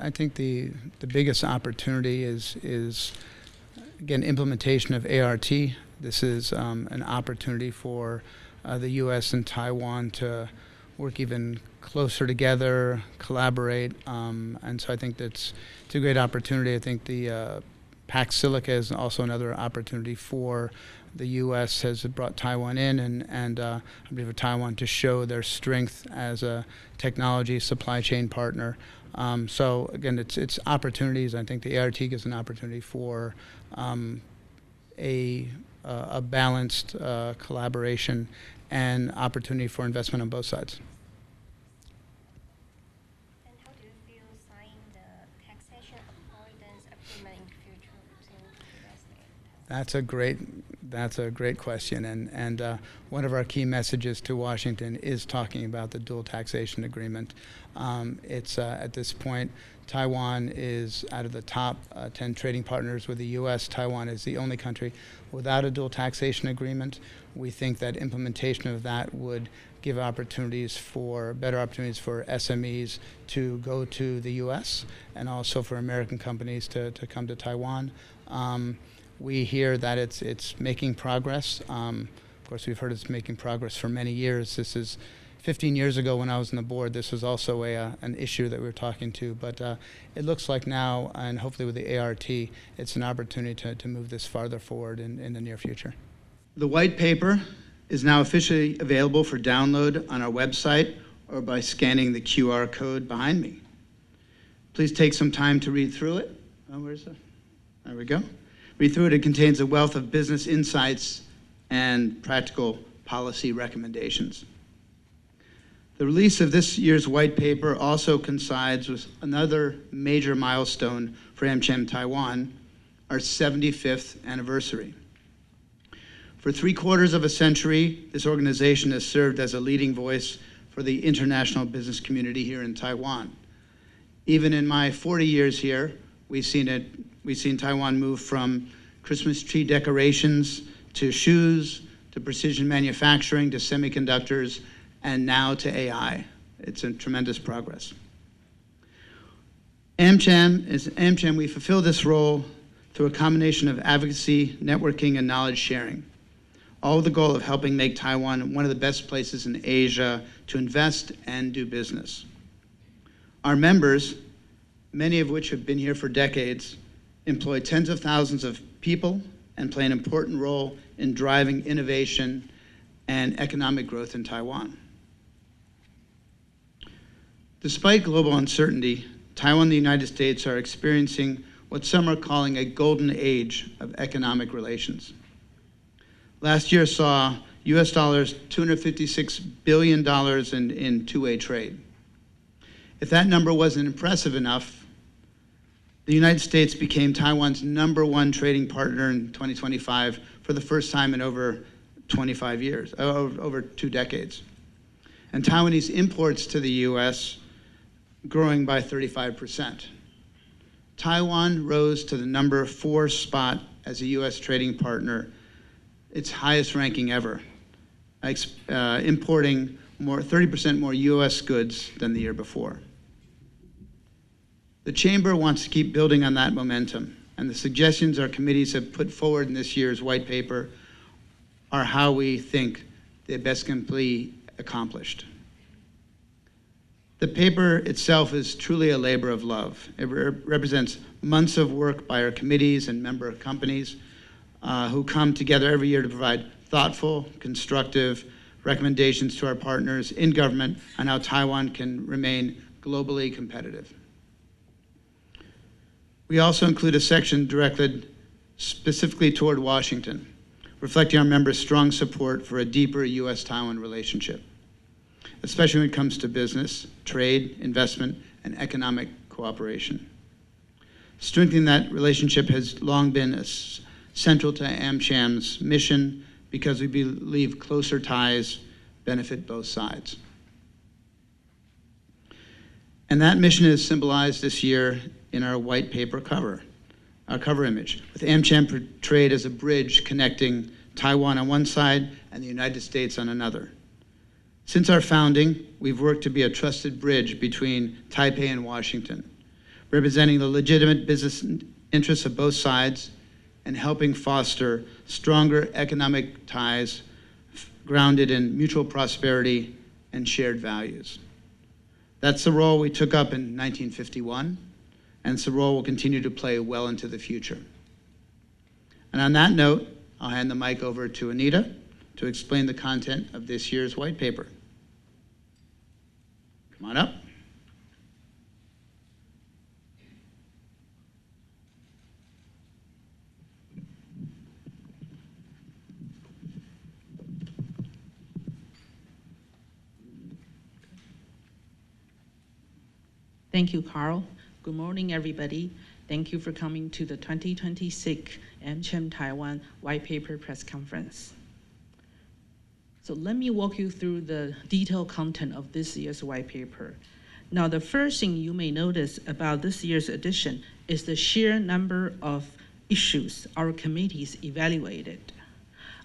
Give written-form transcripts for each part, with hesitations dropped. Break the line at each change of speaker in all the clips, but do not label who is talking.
I think the biggest opportunity is again, implementation of ART. This is an opportunity for the U.S. and Taiwan to work even closer together, collaborate, and so I think it's a great opportunity. I think the Pax Silica is also another opportunity for the U.S. has brought Taiwan in, and I believe for Taiwan to show their strength as a technology supply chain partner. So again, it's opportunities. I think the ART gives an opportunity for a balanced collaboration and opportunity for investment on both sides.
And how do you feel signing the taxation avoidance agreement in the future between the US and
That's a great question, and one of our key messages to Washington is talking about the dual taxation agreement. It's at this point, Taiwan is out of the top 10 trading partners with the U.S. Taiwan is the only country without a dual taxation agreement. We think that implementation of that would give better opportunities for SMEs to go to the U.S. and also for American companies to come to Taiwan. We hear that it's making progress. Of course, we've heard it's making progress for many years. This is 15 years ago when I was on the board. This was also an issue that we were talking to, but it looks like now, and hopefully with the ART, it's an opportunity to move this farther forward in the near future.
The white paper is now officially available for download on our website or by scanning the QR code behind me. Please take some time to read through it. Where's that? There we go. Read through it. It contains a wealth of business insights and practical policy recommendations. The release of this year's white paper also coincides with another major milestone for AmCham Taiwan, our 75th anniversary. For 3/4 of a century, this organization has served as a leading voice for the international business community here in Taiwan. Even in my 40 years here, we've seen Taiwan move from Christmas tree decorations to shoes, to precision manufacturing, to semiconductors, and now to AI. It's a tremendous progress. AmCham, we fulfill this role through a combination of advocacy, networking, and knowledge sharing, all with the goal of helping make Taiwan one of the best places in Asia to invest and do business. Our members, many of which have been here for decades, employ tens of thousands of people and play an important role in driving innovation and economic growth in Taiwan. Despite global uncertainty, Taiwan and the United States are experiencing what some are calling a golden age of economic relations. Last year saw US dollars $256 billion in two-way trade. If that number wasn't impressive enough, the United States became Taiwan's #1 trading partner in 2025 for the first time in over 25 years, over 2 decades. And Taiwanese imports to the US growing by 35%. Taiwan rose to the #4 spot as a US trading partner, its highest ranking ever, importing 30% more US goods than the year before. The Chamber wants to keep building on that momentum, and the suggestions our committees have put forward in this year's white paper are how we think they best can be accomplished. The paper itself is truly a labor of love. It represents months of work by our committees and member companies who come together every year to provide thoughtful, constructive recommendations to our partners in government on how Taiwan can remain globally competitive. We also include a section directed specifically toward Washington, reflecting our members' strong support for a deeper US-Taiwan relationship, especially when it comes to business, trade, investment, and economic cooperation. Strengthening that relationship has long been central to AmCham's mission because we believe closer ties benefit both sides. And that mission is symbolized this year in our white paper cover, our cover image, with AmCham portrayed as a bridge connecting Taiwan on one side and the United States on another. Since our founding, we've worked to be a trusted bridge between Taipei and Washington, representing the legitimate business interests of both sides and helping foster stronger economic ties grounded in mutual prosperity and shared values. That's the role we took up in 1951, and it's the role we'll continue to play well into the future. And on that note, I'll hand the mic over to Anita to explain the content of this year's white paper. Come on up.
Thank you, Carl. Good morning, everybody. Thank you for coming to the 2026 AmCham Taiwan White Paper Press Conference. So let me walk you through the detailed content of this year's white paper. Now, the first thing you may notice about this year's edition is the sheer number of issues our committees evaluated.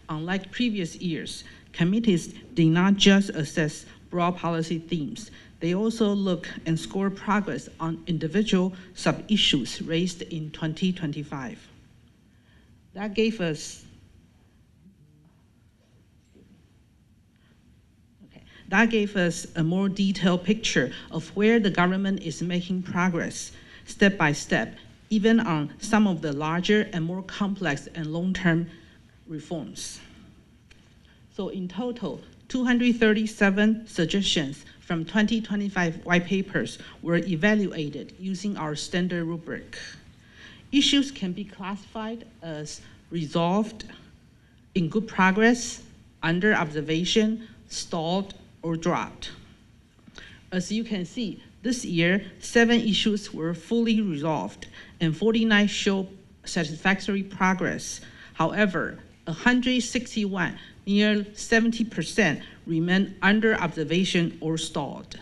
Unlike previous years, committees did not just assess broad policy themes. They also look and score progress on individual sub-issues raised in 2025. That gave us a more detailed picture of where the government is making progress step by step, even on some of the larger and more complex and long-term reforms. So in total, 237 suggestions from 2025 white papers were evaluated using our standard rubric. Issues can be classified as resolved, in good progress, under observation, stalled, or dropped. As you can see, this year, 7 issues were fully resolved and 49 show satisfactory progress. However, 161, near 70%, remain under observation or stalled.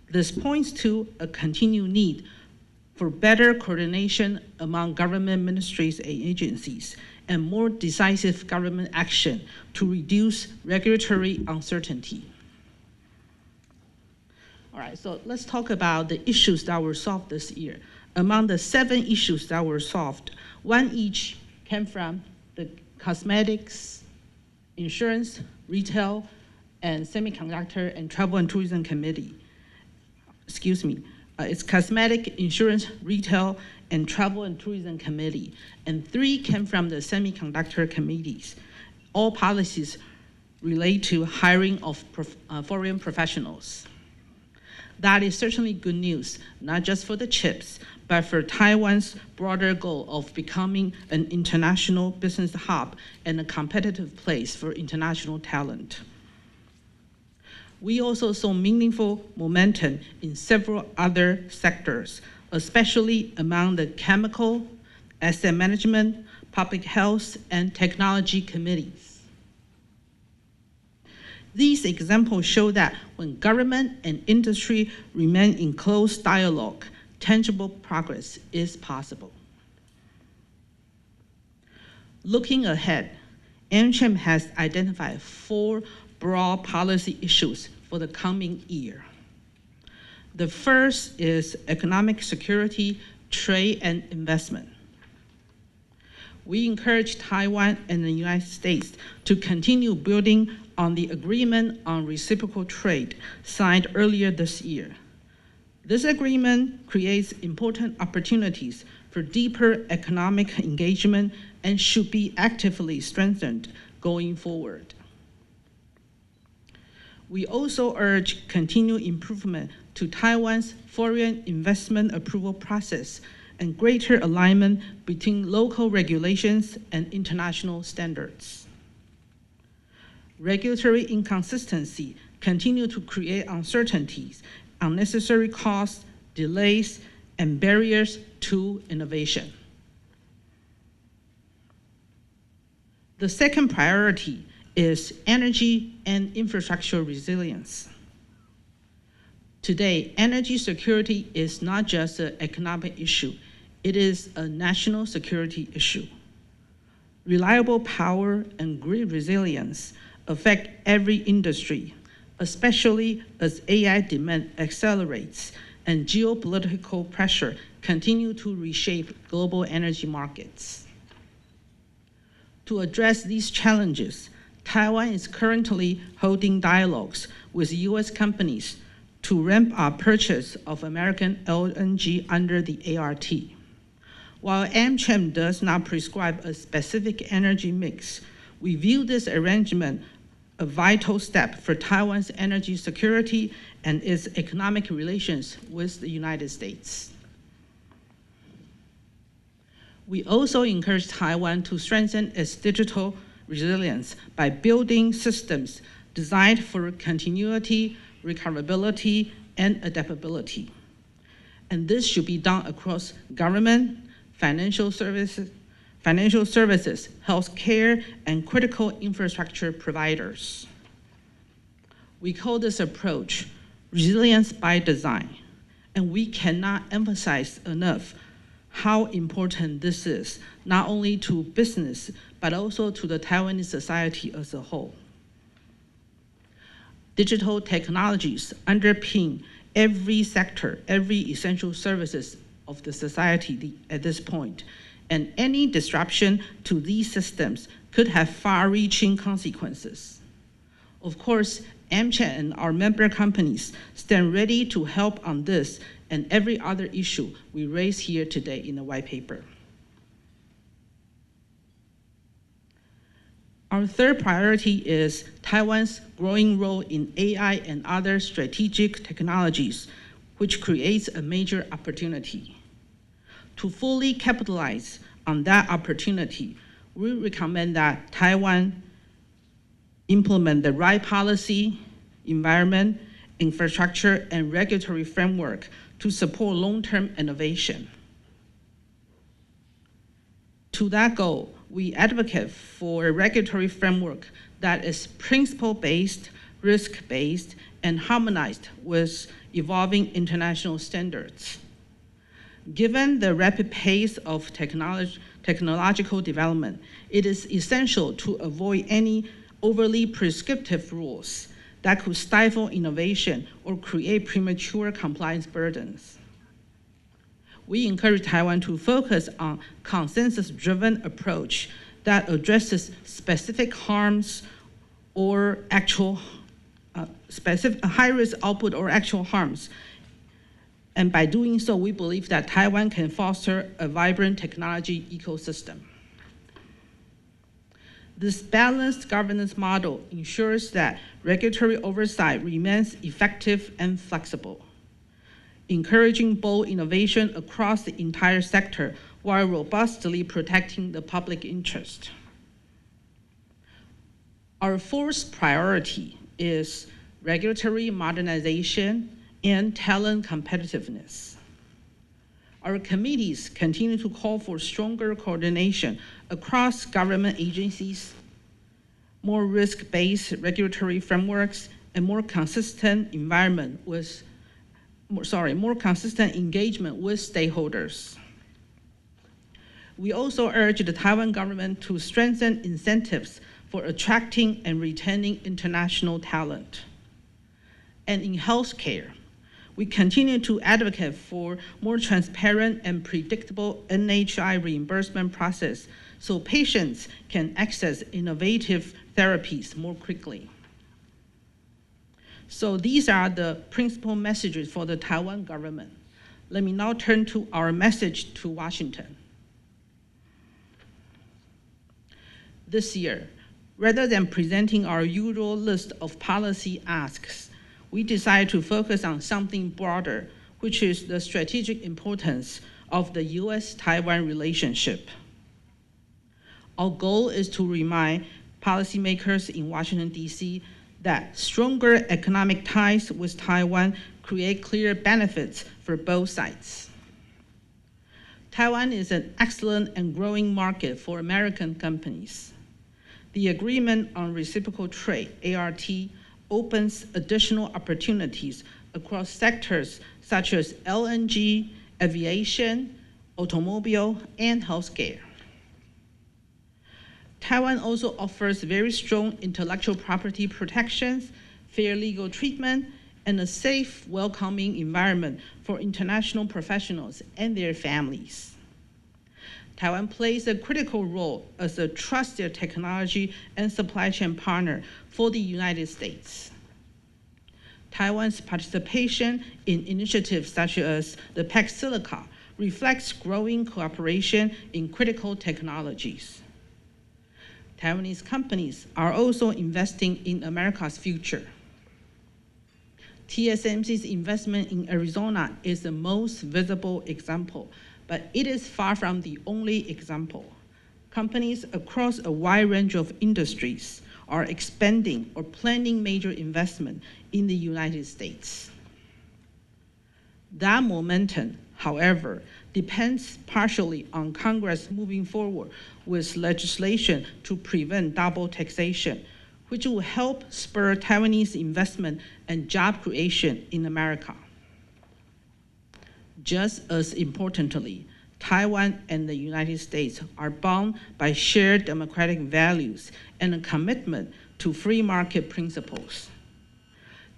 This points to a continued need for better coordination among government ministries and agencies and more decisive government action to reduce regulatory uncertainty. All right, so let's talk about the issues that were solved this year. Among the 7 issues that were solved, 1 each came from the Cosmetics, Insurance, Retail, and Semiconductor and Travel and Tourism Committee. It's Cosmetic, Insurance, Retail, and Travel and Tourism Committee. And 3 came from the Semiconductor Committees. All policies relate to hiring of foreign professionals. That is certainly good news, not just for the chips, but for Taiwan's broader goal of becoming an international business hub and a competitive place for international talent. We also saw meaningful momentum in several other sectors, especially among the chemical, asset management, public health, and technology committees. These examples show that when government and industry remain in close dialogue, tangible progress is possible. Looking ahead, AmCham has identified 4 broad policy issues for the coming year. The first is economic security, trade, and investment. We encourage Taiwan and the United States to continue building on the agreement on reciprocal trade signed earlier this year. This agreement creates important opportunities for deeper economic engagement and should be actively strengthened going forward. We also urge continued improvement to Taiwan's foreign investment approval process and greater alignment between local regulations and international standards. Regulatory inconsistency continue to create uncertainties, unnecessary costs, delays, and barriers to innovation. The second priority is energy and infrastructure resilience. Today, energy security is not just an economic issue, it is a national security issue. Reliable power and grid resilience affect every industry, especially as AI demand accelerates and geopolitical pressure continue to reshape global energy markets. To address these challenges, Taiwan is currently holding dialogues with US companies to ramp up purchase of American LNG under the ART. While AmCham does not prescribe a specific energy mix, we view this arrangement a vital step for Taiwan's energy security and its economic relations with the United States. We also encourage Taiwan to strengthen its digital resilience by building systems designed for continuity, recoverability, and adaptability. And this should be done across government, financial services, healthcare, and critical infrastructure providers. We call this approach resilience by design, and we cannot emphasize enough how important this is, not only to business, but also to the Taiwanese society as a whole. Digital technologies underpin every sector, every essential services of the society at this point, and any disruption to these systems could have far-reaching consequences. Of course, AmCham and our member companies stand ready to help on this and every other issue we raise here today in the white paper. Our third priority is Taiwan's growing role in AI and other strategic technologies, which creates a major opportunity. To fully capitalize on that opportunity, we recommend that Taiwan implement the right policy, environment, infrastructure, and regulatory framework to support long-term innovation. To that goal, we advocate for a regulatory framework that is principle-based, risk-based, and harmonized with evolving international standards. Given the rapid pace of technological development, it is essential to avoid any overly prescriptive rules that could stifle innovation or create premature compliance burdens. We encourage Taiwan to focus on consensus-driven approach that addresses specific harms or actual specific high-risk output or actual harms. And by doing so, we believe that Taiwan can foster a vibrant technology ecosystem. This balanced governance model ensures that regulatory oversight remains effective and flexible, encouraging bold innovation across the entire sector while robustly protecting the public interest. Our fourth priority is regulatory modernization and talent competitiveness. Our committees continue to call for stronger coordination across government agencies, more risk-based regulatory frameworks, and more consistent engagement with stakeholders. We also urge the Taiwan government to strengthen incentives for attracting and retaining international talent. And in healthcare, we continue to advocate for more transparent and predictable NHI reimbursement process so patients can access innovative therapies more quickly. So these are the principal messages for the Taiwan government. Let me now turn to our message to Washington. This year, rather than presenting our usual list of policy asks, we decided to focus on something broader, which is the strategic importance of the US-Taiwan relationship. Our goal is to remind policymakers in Washington, D.C. that stronger economic ties with Taiwan create clear benefits for both sides. Taiwan is an excellent and growing market for American companies. The Agreement on Reciprocal Trade, ART, opens additional opportunities across sectors such as LNG, aviation, automobile, and healthcare. Taiwan also offers very strong intellectual property protections, fair legal treatment, and a safe, welcoming environment for international professionals and their families. Taiwan plays a critical role as a trusted technology and supply chain partner for the United States. Taiwan's participation in initiatives such as the PAC Silica reflects growing cooperation in critical technologies. Taiwanese companies are also investing in America's future. TSMC's investment in Arizona is the most visible example, but it is far from the only example. Companies across a wide range of industries are expanding or planning major investment in the United States. That momentum, however, depends partially on Congress moving forward with legislation to prevent double taxation, which will help spur Taiwanese investment and job creation in America. Just as importantly, Taiwan and the United States are bound by shared democratic values and a commitment to free market principles.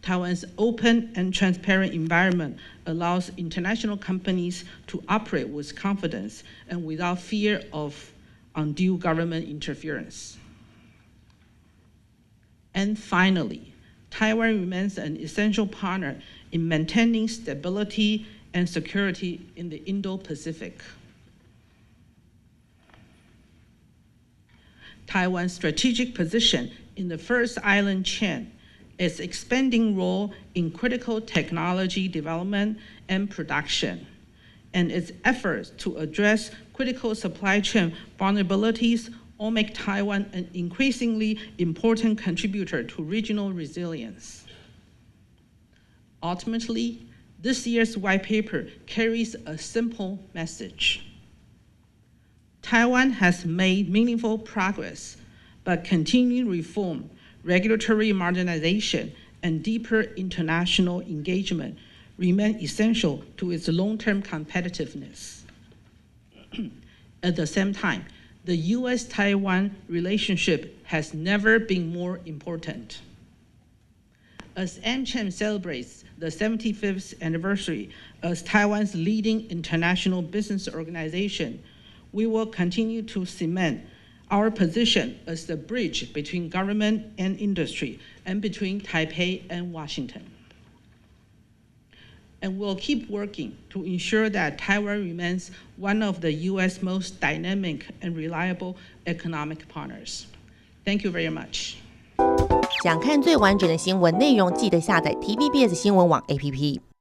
Taiwan's open and transparent environment allows international companies to operate with confidence and without fear of undue government interference. And finally, Taiwan remains an essential partner in maintaining stability and security in the Indo-Pacific. Taiwan's strategic position in the first island chain, its expanding role in critical technology development and production, and its efforts to address critical supply chain vulnerabilities all make Taiwan an increasingly important contributor to regional resilience. Ultimately, this year's white paper carries a simple message. Taiwan has made meaningful progress, but continued reform, regulatory modernization, and deeper international engagement remain essential to its long-term competitiveness. At the same time, the US-Taiwan relationship has never been more important. As AmCham celebrates the 75th anniversary as Taiwan's leading international business organization, we will continue to cement our position as the bridge between government and industry and between Taipei and Washington. And we'll keep working to ensure that Taiwan remains one of the US most dynamic and reliable economic partners. Thank you very much.
想看最完整的新闻内容，记得下载 TVBS 新闻网 APP。